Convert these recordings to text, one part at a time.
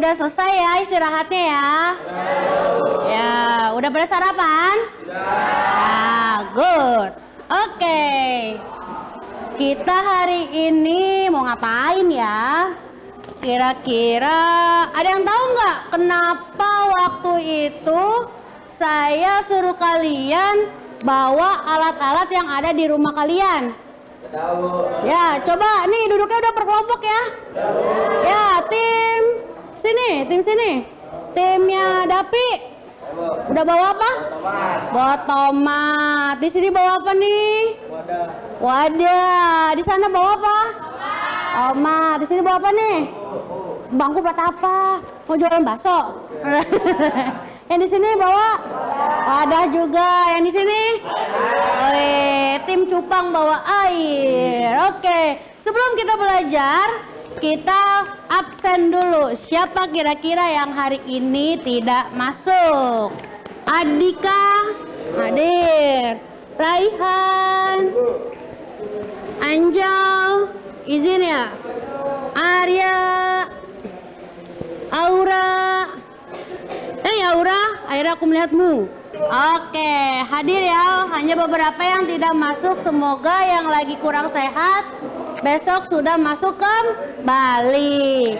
udah selesai ya istirahatnya ya? Ya, udah pada sarapan? Nah, good. Oke. Kita hari ini mau ngapain ya? Kira-kira ada yang tahu nggak kenapa waktu itu saya suruh kalian bawa alat-alat yang ada di rumah kalian? Tahu. Ya, coba nih duduknya udah per kelompok ya. Ya, tim sini. Timnya Dapi. Udah bawa apa? Bawa tomat. Di sini bawa apa nih? Wadah. Di sana bawa apa? Tomat. Di sini bawa apa nih? Bangku buat apa? Mau jualan bakso? Yang di sini bawa wadah juga. Yang di sini? Tim cupang bawa air. Oke. Sebelum kita belajar, kita absen dulu. Siapa kira-kira yang hari ini tidak masuk? Adika hadir. Raihan, Anjal, izin ya. Arya, Aura. Aura, akhirnya aku melihatmu. Oke, hadir ya. Hanya beberapa yang tidak masuk. Semoga yang lagi kurang sehat besok sudah masuk kembali.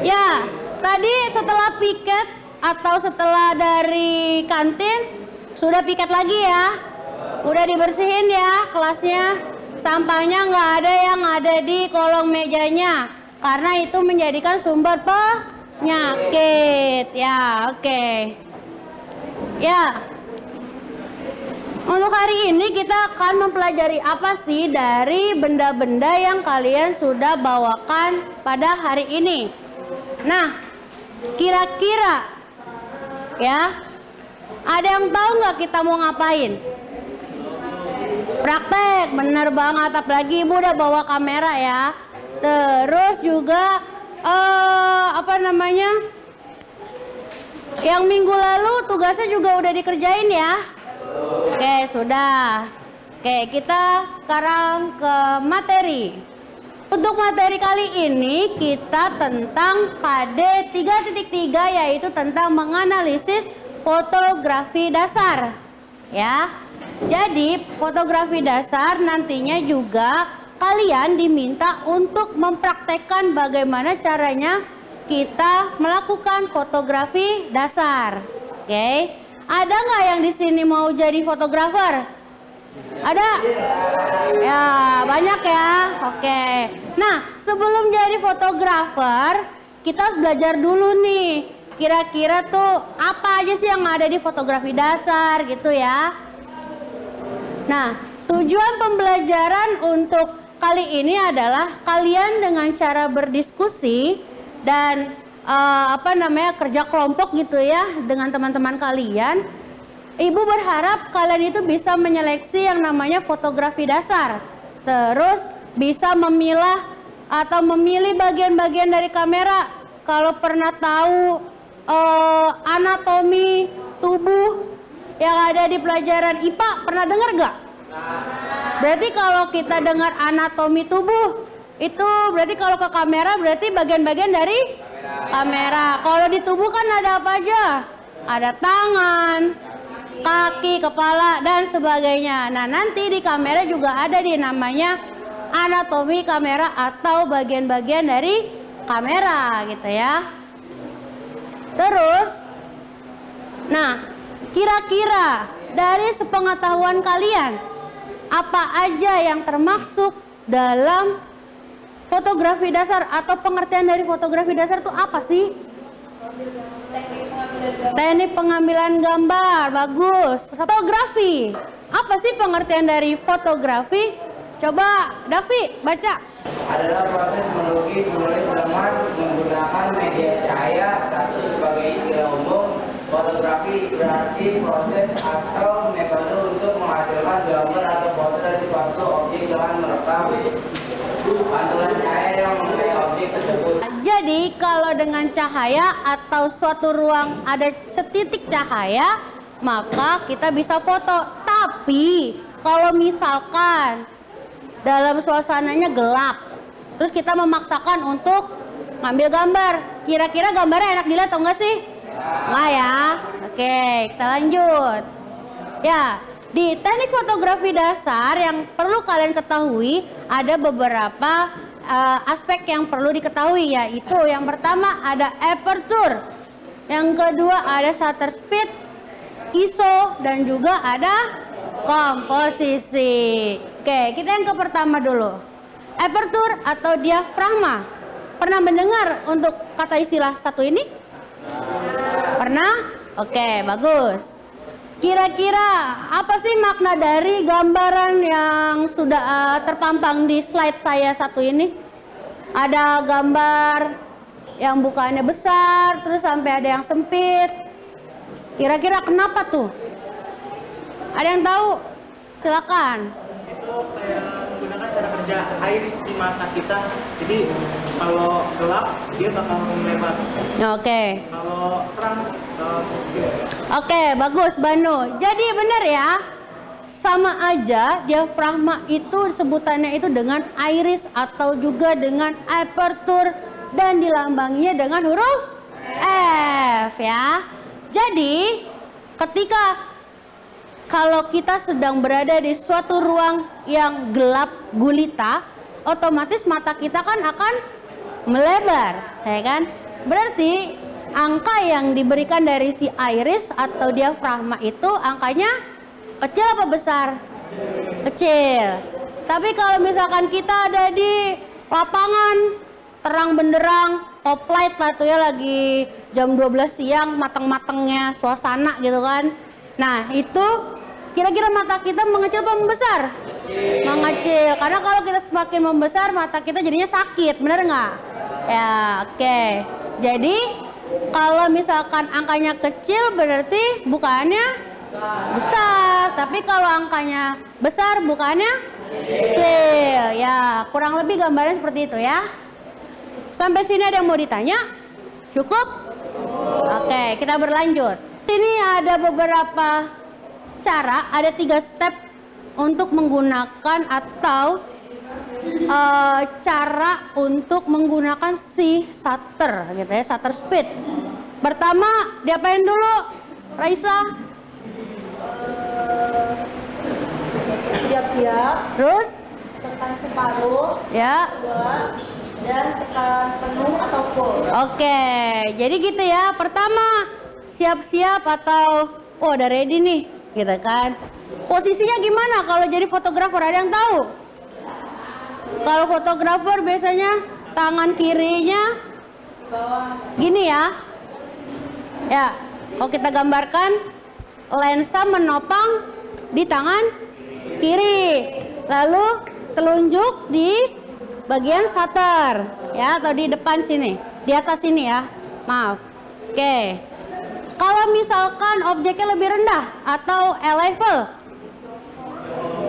Ya, tadi setelah piket atau setelah dari kantin sudah piket lagi ya. Udah dibersihin ya kelasnya. Sampahnya nggak ada yang ada di kolong mejanya karena itu menjadikan sumber penyakit. Ya, oke. Ya. Untuk hari ini kita akan mempelajari apa sih dari benda-benda yang kalian sudah bawakan pada hari ini. Nah, kira-kira ya, ada yang tahu nggak kita mau ngapain? Praktek, bener banget. Apalagi ibu udah bawa kamera ya. Terus juga yang minggu lalu tugasnya juga udah dikerjain ya. Oke, sudah. Oke, kita sekarang ke materi. Untuk materi kali ini kita tentang KD 3.3 yaitu tentang menganalisis fotografi dasar. Ya. Jadi, fotografi dasar nantinya juga kalian diminta untuk mempraktekkan bagaimana caranya kita melakukan fotografi dasar. Oke. Ada nggak yang di sini mau jadi fotografer? Ada? Ya, banyak ya. Oke. Nah, sebelum jadi fotografer, kita harus belajar dulu nih. Kira-kira tuh apa aja sih yang ada di fotografi dasar gitu ya. Nah, tujuan pembelajaran untuk kali ini adalah kalian dengan cara berdiskusi dan kerja kelompok gitu ya dengan teman-teman kalian. Ibu berharap kalian itu bisa menyeleksi yang namanya fotografi dasar. Terus bisa memilah atau memilih bagian-bagian dari kamera. Kalau pernah tahu anatomi tubuh yang ada di pelajaran IPA, pernah dengar gak? Berarti kalau kita dengar anatomi tubuh, itu berarti kalau ke kamera berarti bagian-bagian dari kamera. Kalau di tubuh kan ada apa aja? Ada tangan, kaki, kepala, dan sebagainya. Nah, nanti di kamera juga ada di namanya anatomi kamera atau bagian-bagian dari kamera gitu ya. Terus, nah, kira-kira dari sepengetahuan kalian, apa aja yang termasuk dalam fotografi dasar atau pengertian dari fotografi dasar itu apa sih? Teknik pengambilan gambar, bagus. Fotografi, apa sih pengertian dari fotografi? Coba Davi baca. Adalah proses melukis, menulis gambar menggunakan media cahaya. Satu sebagai istilah umum, fotografi berarti proses atau metode untuk menghasilkan gambar atau foto dari suatu objek dengan merekam pantulan cahaya yang mengenai objek tersebut. Jadi kalau dengan cahaya atau suatu ruang ada setitik cahaya, maka kita bisa foto. Tapi kalau misalkan dalam suasananya gelap, terus kita memaksakan untuk ngambil gambar, Kira-kira gambarnya enak dilihat atau enggak sih? Enggak ya? Oke, kita lanjut. Ya, di teknik fotografi dasar yang perlu kalian ketahui ada beberapa aspek yang perlu diketahui, yaitu yang pertama ada aperture, yang kedua ada shutter speed, ISO, dan juga ada komposisi. Oke, kita yang ke pertama dulu. Aperture atau diafragma. Pernah mendengar untuk kata istilah satu ini? Pernah? Oke, bagus. Kira-kira apa sih makna dari gambaran yang sudah terpampang di slide saya satu ini? Ada gambar yang bukannya besar, terus sampai ada yang sempit. Kira-kira kenapa tuh? Ada yang tahu? Silakan. Itu kayak menggunakan cara kerja iris di mata kita. Jadi kalau gelap dia bakal melebar. Oke. Kalau terang kecil. Oke, bagus Banu. Jadi benar ya, sama aja diafragma itu sebutannya itu dengan iris atau juga dengan aperture dan dilambanginya dengan huruf F ya. Jadi ketika kalau kita sedang berada di suatu ruang yang gelap gulita, otomatis mata kita kan akan melebar, ya kan? Berarti angka yang diberikan dari si iris atau diafragma itu angkanya kecil apa besar? Kecil. Tapi kalau misalkan kita ada di lapangan terang benderang, top light lah tuh ya, lagi jam 12 siang, mateng-matengnya suasana gitu kan. Nah itu kira-kira mata kita mengecil apa membesar? Mengecil. Karena kalau kita semakin membesar mata kita jadinya sakit, bener nggak? Ya, oke. Jadi kalau misalkan angkanya kecil berarti bukannya besar, tapi kalau angkanya besar bukannya kecil. Ya, kurang lebih gambarnya seperti itu ya. Sampai sini ada yang mau ditanya? Cukup? Oke, kita berlanjut. Ini ada beberapa cara, ada 3 step untuk menggunakan atau cara untuk menggunakan si shutter gitu ya, shutter speed. Pertama, diapain dulu, Raisa? Siap-siap, Terus? tekan separuh, Ya. dan tekan penuh atau full. Oke, jadi gitu ya. Pertama, siap-siap atau udah ready nih, gitu kan. Posisinya gimana kalau jadi fotografer? Ada yang tahu? Kalau fotografer biasanya tangan kirinya gini ya. Ya, kalau kita gambarkan lensa menopang di tangan kiri. Lalu telunjuk di bagian shutter ya, atau di depan sini, di atas sini ya. Maaf. Oke. Kalau misalkan objeknya lebih rendah atau level,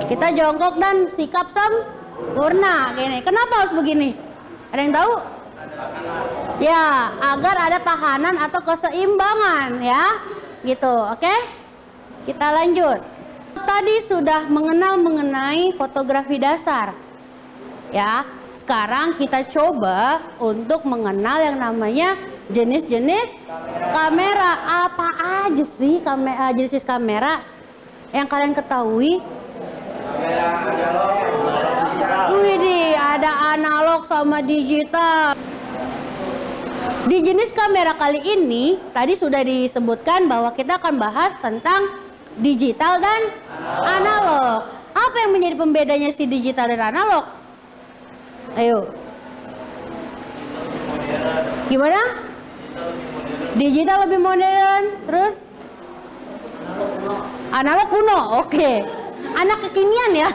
kita jongkok dan sikap sempurna gini. Kenapa harus begini? Ada yang tahu? Ya, agar ada tahanan atau keseimbangan ya. Gitu, oke? Kita lanjut. Tadi sudah mengenai fotografi dasar. Ya, sekarang kita coba untuk mengenal yang namanya jenis-jenis kamera. Apa aja sih jenis kamera yang kalian ketahui? Kamera analog, digital. Widih, ada analog sama digital. Di jenis kamera kali ini tadi sudah disebutkan bahwa kita akan bahas tentang digital dan analog. Apa yang menjadi pembedanya si digital dan analog? Ayo. Gimana? Digital lebih modern, terus analog kuno. Oke. Anak kekinian ya.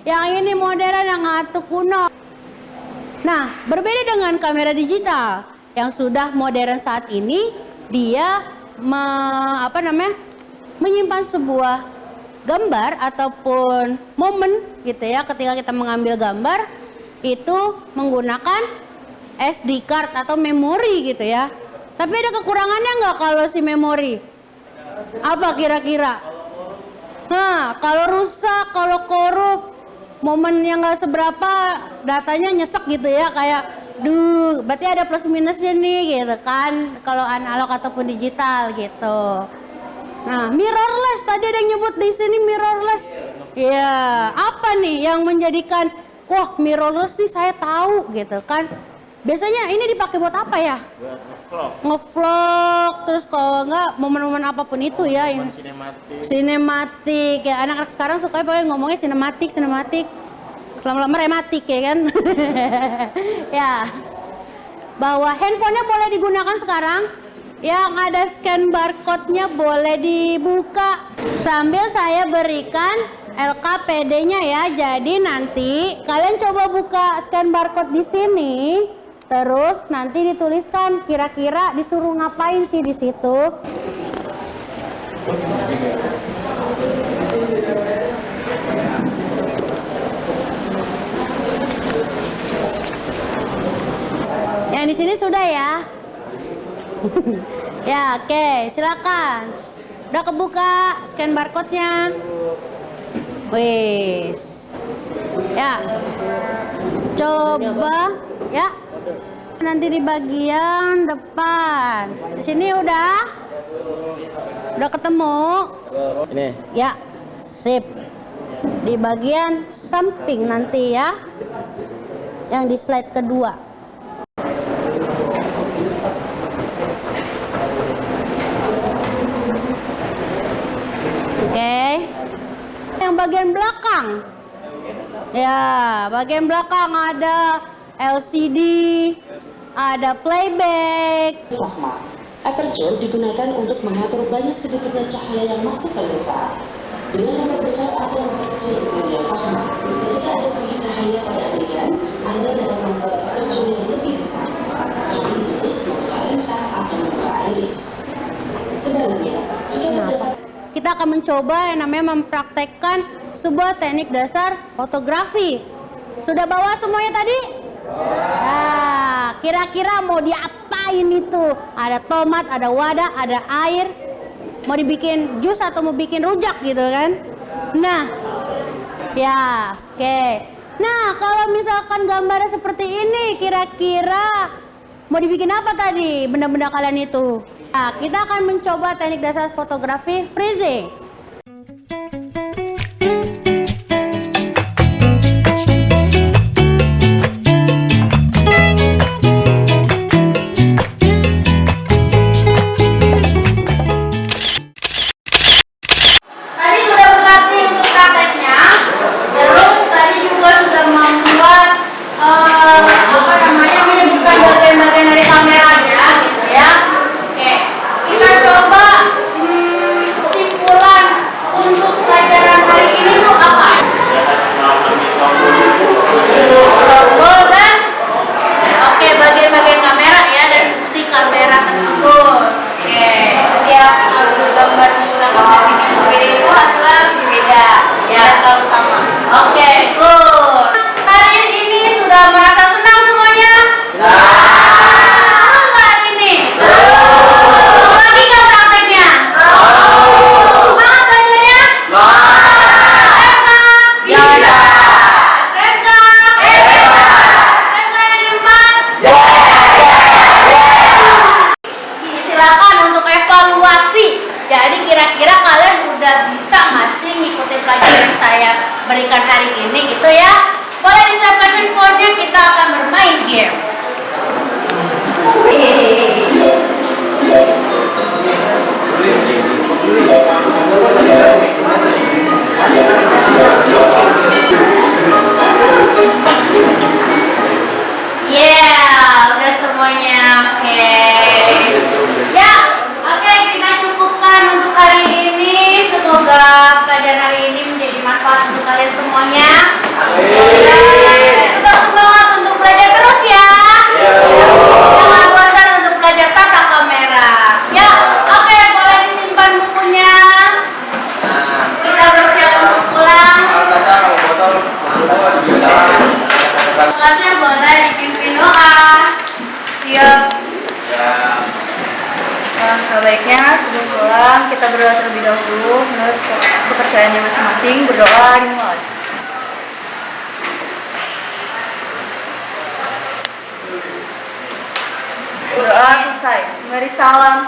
Yang ini modern, yang satu kuno. Nah, berbeda dengan kamera digital yang sudah modern saat ini, dia menyimpan sebuah gambar ataupun momen gitu ya, ketika kita mengambil gambar itu menggunakan SD card atau memori gitu ya. Tapi ada kekurangannya nggak kalau si memori? Apa kira-kira? Nah, kalau rusak, kalau korup, momen yang nggak seberapa, datanya nyesek gitu ya, kayak Duh, berarti ada plus minusnya nih gitu kan, kalau analog ataupun digital gitu. Nah, mirrorless tadi ada yang nyebut di sini mirrorless. Ya, apa nih yang menjadikan wah mirrorless sih saya tahu gitu kan? Biasanya ini dipakai buat apa ya? Ngevlog, terus kalau enggak momen-momen apapun itu ya. Sinematik ya, anak-anak sekarang suka pakai ngomongnya sinematik. Lama-lama rematik ya kan. Ya, bahwa handphonenya boleh digunakan sekarang. Yang ada scan barcode-nya boleh dibuka. Sambil saya berikan LKPD-nya ya. Jadi nanti kalian coba buka scan barcode di sini. Terus nanti dituliskan kira-kira disuruh ngapain sih di situ. Yang di sini sudah ya. Ya, oke, silakan. Udah kebuka scan barcode-nya. Wis. Ya. Coba ya. Nanti di bagian depan. Di sini udah ketemu. Ini. Ya. Sip. Di bagian samping nanti ya. Yang di slide kedua. Oke. Yang bagian belakang. Ya, bagian belakang ada LCD, ada playback. Plasma. Aperture digunakan untuk mengatur banyak sedikitnya cahaya yang masuk ke lensa. Dengan nomor besar atau nomor kecil kemudian plasma. Ketika ada sedikit cahaya pada adegan, Anda dapat membuat aperture yang lebih besar. Ini disebut membuka lensa atau membuka iris. Sebaliknya, jika terdapat Kita akan mencoba yang namanya mempraktekkan sebuah teknik dasar fotografi. Sudah bawa semuanya tadi? Nah, kira-kira mau diapain itu? Ada tomat, ada wadah, ada air. Mau dibikin jus atau mau bikin rujak gitu kan? Nah, ya, oke. Nah, kalau misalkan gambarnya seperti ini, kira-kira mau dibikin apa tadi benda-benda kalian itu? Nah, kita akan mencoba teknik dasar fotografi freezing. Tadi sudah berlatih untuk prakteknya, terus tadi juga sudah membuat menyebutkan bagian-bagian dari kameranya gitu ya. Oke, kita coba kesimpulan untuk pelajaran hari ini tuh apa? Tombol dan oke, bagian-bagian kamera ya dan fungsi kamera tersebut. Oke, Setiap ambil gambar menggunakan teknik yang berbeda itu hasilnya berbeda, ya selalu sama. oke, good. Hari ini sudah merasa senang semuanya? Senang nggak hari ini? Lagi nggak prakteknya? Semangat belajarnya? Bisa. Serka? Serka yang di depan? Silakan untuk evaluasi. Jadi kira-kira kalian udah bisa nggak sih ngikutin pelajaran yang saya berikan hari ini gitu ya? Boleh disiapkan handphonenya, kita akan bermain game. Yeah, udah semuanya. Oke. Ya, oke, kita cukupkan untuk hari ini. Semoga pelajaran hari ini menjadi manfaat untuk kalian semuanya. Tetap semangat untuk belajar terus ya. Jangan bosan untuk belajar tata kamera. Ya, oke, boleh disimpan bukunya. Kita bersiap untuk pulang. Kelasnya boleh dipimpin doa. Siap. Sebaiknya sebelum pulang kita berdoa terlebih dahulu menurut kepercayaannya masing-masing. Berdoa dimulai. Berdoa selesai. Mari salam.